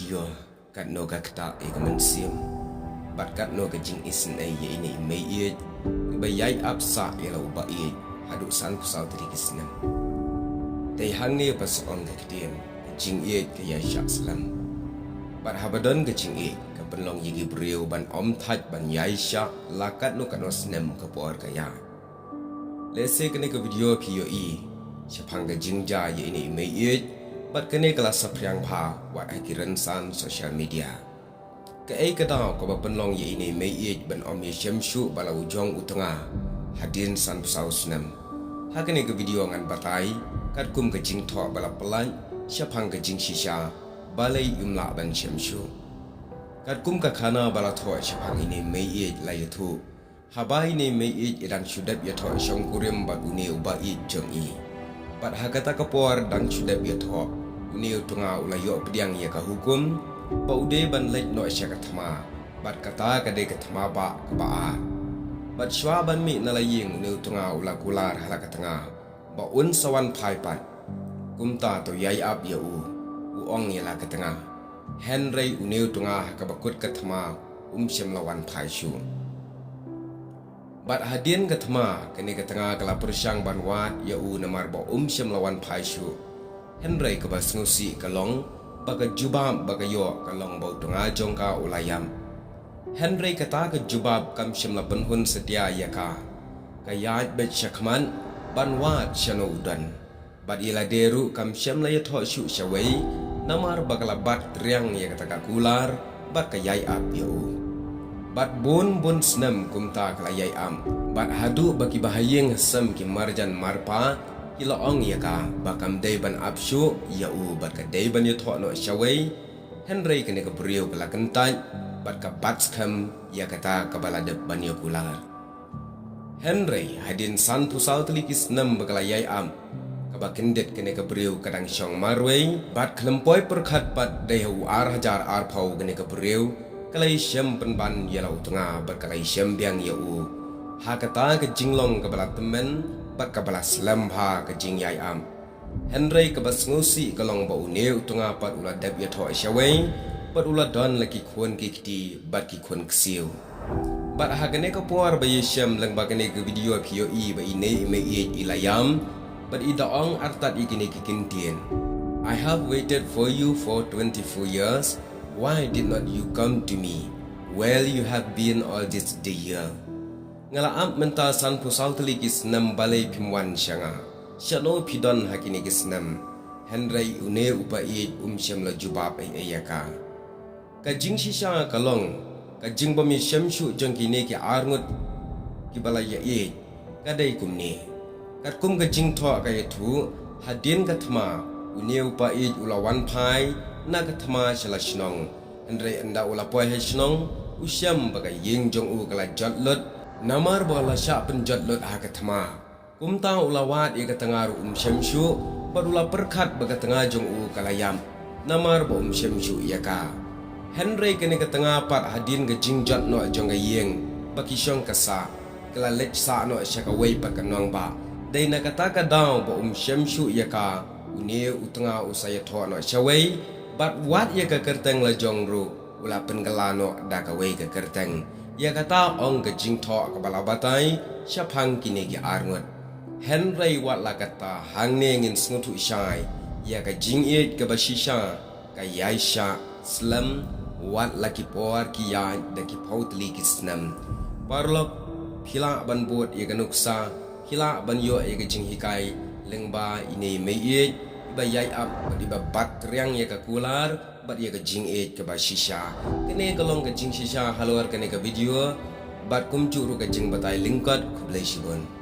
video kat no ka kta e kaman sim bat kat no ka jing isen ai ye ini Meiieit ba yai ap sa e lo ba e Haduh san kusau tri kisnem dei hang ne pas on ka kdem jing e ka ya sha salam bat habadon ka jing e ka penlong yigi breu ban om thaj ban yai sha lakat no ka no snem ka por ka ya lese ka ne ka video pio e chapang ka jing ja ye ini Meiieit bat kene kelas sapriang pha wat akiran san social media Kaei kadau ko penlong ye ini Meiieit ban om ye shem shu balau jong Tnga hadin san pusau snem hakene ke video ngan batai kat kum ke jing tho bala pelan syapang ke jing shisha balai umla ban shem shu kat kum ka khana bala tho syapang ini Meiieit la yathu haba ini Meiieit idan shudap ya tho shong kurim bat uni uba I jong I bat hakata kapor dan shudap ya tho uni Tnga ulayo pediang ya ka hukum ba ude ban lek no sya kathma bat kata ka de kathma ba ba bat shwa ban mi nalaying uni Tnga ula kular hala ka tanga ba un sawan phai pat kumta to yai ap ya u ong ya la ka tanga henry uni Tnga ka bakut kathma shem lawan phai shu bat hadin kathma kene ka tanga kala persyang ban wat ya u namar ba shem lawan phai shu henry ka basngusi kalong baga jubab baga yo kalong bau Tnga jongka ulayam henry kata ke jubab kam shem la penhun setia ya ka kayat bet syakman ban wat shano udan bat ila deru kam shem la yatho shu shawai namar bagala bat triang ya kata ka kular bat kayai ap yo bat bun snem kumta kalayai am bat Haduh bagi bahayeng sem ki marjan marpa kila ong ya ka bakam dei ban apshu ya u bat ka dei ban yatho no shawai henry kene ka brio kala kentai bat ka batskam ya kata kabala de ban yo kular henry hadin san pusau telikis nem bakala yai am kaba kendet kene ka brio kadang syong marwei bat klempoi perkhat bat dei hu ar hajar ar phau kene ka brio kalai shem penban ya lau Tnga bat kalai shem biang ya u ha kata ka jinglong kabala temen bat kabala slam ha ka jing yai am henry ka basngusi kalong ba uneu Tnga pat ula dab ya tho shawai bat ula don laki khon ki kti bat ki khon ksiu bat ha kane ka por ba yeshem lang ba kane ka video pio I ba ine Meiieit ilayam bat ida ong artat ikine ki kintien I have waited for you for 24 years why did not you come to me well you have been all this day ngala am menta san pusau telikis nam balai pimwan syanga syano pidon hakini kisnam henry une upaid shem la jubab ai ayaka ka jing shisha kalong ka jing bami shem shu jongkine ki arngut ki balaya e ka dai kumni kat kum ka jing tho ka yathu hadin kathma une upaid ulawan phai na kathma shala shnong henry anda ula poi he shnong usyam baga ying jong u kala jotlut namar bola sya penjot lot ha kathma kumta ulawat e katangaru shem shu barula perkhat baga tanga jong u kalayam namar bo shem shu yaka henry kene katanga pat hadin ga jingjot no jong ga yeng baki shong kasa kala lech sa no shaka wei pat kanong ba dei na kata ka daw bo shem shu yaka une Tnga usaya tho no shawei bat wat yaka kerteng la jong ru ula pengalano da ka wei ka kerteng ya kata ong ke jing tho ka bala batai syapang kine ki arngut henry wat la kata hang ne ngin sngutu shai ya ka jing it ka bashisha ka yaisha slam wat la ki por ki ya da ki pautli ki snam parlok phila ban bot ya ka nuksa phila ban yo ya ka jing hikai lengba ini Meiieit ba yai ap di ba bat riang ya ka kular bat ya ka jing it ka ba shisha kene kalong ka jing shisha halwar kene ka video bat kum churu ka jing batai lingkat kublai shibon